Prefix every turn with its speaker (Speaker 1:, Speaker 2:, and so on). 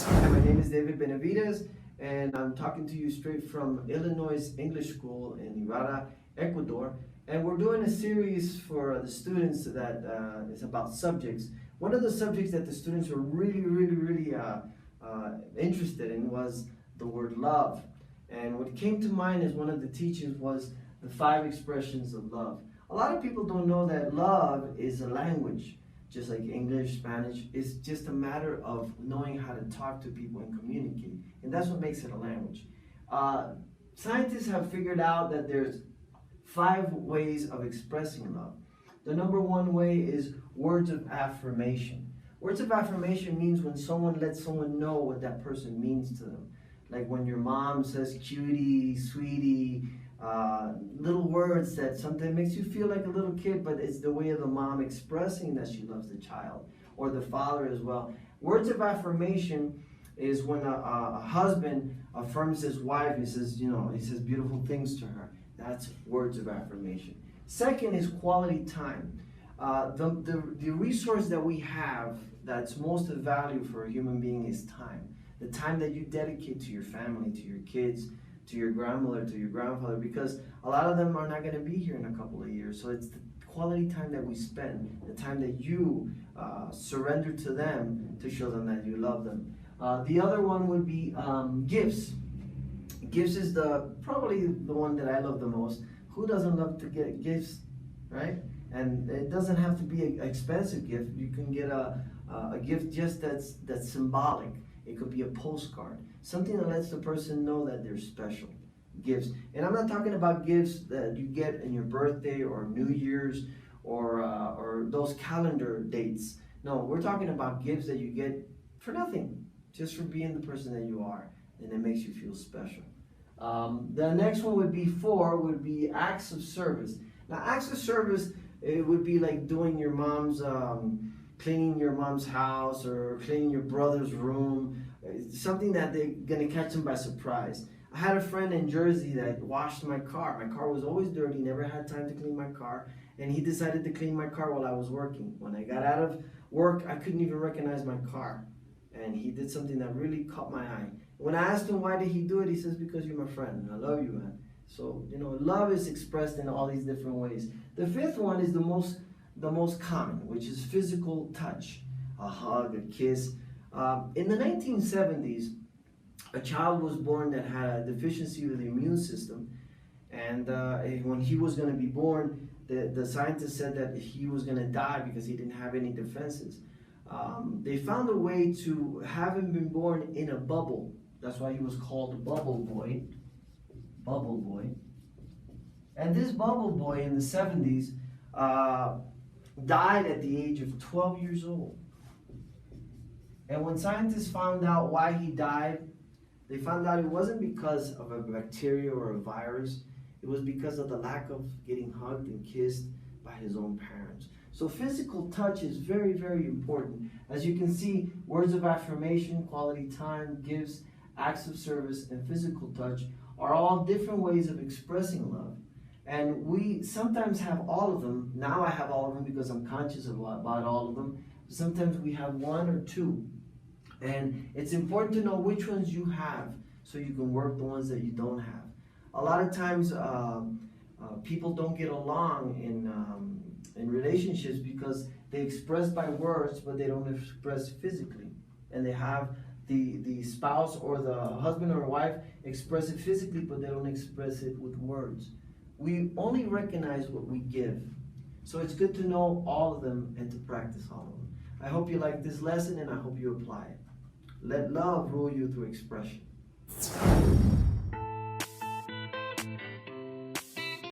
Speaker 1: Hi, my name is David Benavides, and I'm talking to you straight from Illinois English School in Ibarra, Ecuador. And we're doing a series for the students that is about subjects. One of the subjects that the students were really interested in was the word love. And what came to mind as one of the teachings was the 5 expressions of love. A lot of people don't know that love is a language. Just like English, Spanish, it's just a matter of knowing how to talk to people and communicate. And that's what makes it a language. Scientists have figured out that there's 5 ways of expressing love. The number 1 way is words of affirmation. Words of affirmation means when someone lets someone know what that person means to them. Like when your mom says cutie, sweetie, little words that sometimes makes you feel like a little kid, but it's the way of the mom expressing that she loves the child, or the father as well. Words of affirmation is when a husband affirms his wife. He says, he says beautiful things to her. That's words of affirmation. Second is quality time. The resource that we have that's most of value for a human being is time. The time that you dedicate to your family, to your kids, to your grandmother, to your grandfather, because a lot of them are not going to be here in a couple of years. So it's the quality time that we spend, the time that you surrender to them to show them that you love them. The other one would be gifts. Gifts is probably the one that I love the most. Who doesn't love to get gifts, right? And it doesn't have to be an expensive gift. You can get a gift just that's symbolic. It could be a postcard, something that lets the person know that they're special. Gifts. And I'm not talking about gifts that you get in your birthday or New Year's or those calendar dates. No, we're talking about gifts that you get for nothing, just for being the person that you are, and it makes you feel special. The next one would be acts of service. Now, acts of service, it would be like doing your mom's cleaning your mom's house or cleaning your brother's room, something that they're gonna catch them by surprise. I had a friend in Jersey that washed my car. My car was always dirty, never had time to clean my car, and he decided to clean my car while I was working. When I got out of work, I couldn't even recognize my car, and he did something that really caught my eye. When I asked him why did he do it, he says, because you're my friend, and I love you, man. So, love is expressed in all these different ways. The 5th one is the most common, which is physical touch, a hug, a kiss. In the 1970s, a child was born that had a deficiency with the immune system, and when he was going to be born, the scientists said that he was going to die because he didn't have any defenses. They found a way to have him been born in a bubble. That's why he was called Bubble Boy. Bubble Boy. And this Bubble Boy in the 70s died at the age of 12 years old. And when scientists found out why he died, they found out it wasn't because of a bacteria or a virus. It was because of the lack of getting hugged and kissed by his own parents. So physical touch is very important. As you can see, words of affirmation, quality time, gifts, acts of service, and physical touch are all different ways of expressing love. And we sometimes have all of them. Now I have all of them because I'm conscious about all of them. Sometimes we have 1 or 2. And it's important to know which ones you have so you can work the ones that you don't have. A lot of times people don't get along in relationships because they express by words, but they don't express physically. And they have the spouse or the husband or wife express it physically, but they don't express it with words. We only recognize what we give. So it's good to know all of them and to practice all of them. I hope you like this lesson and I hope you apply it. Let love rule you through expression.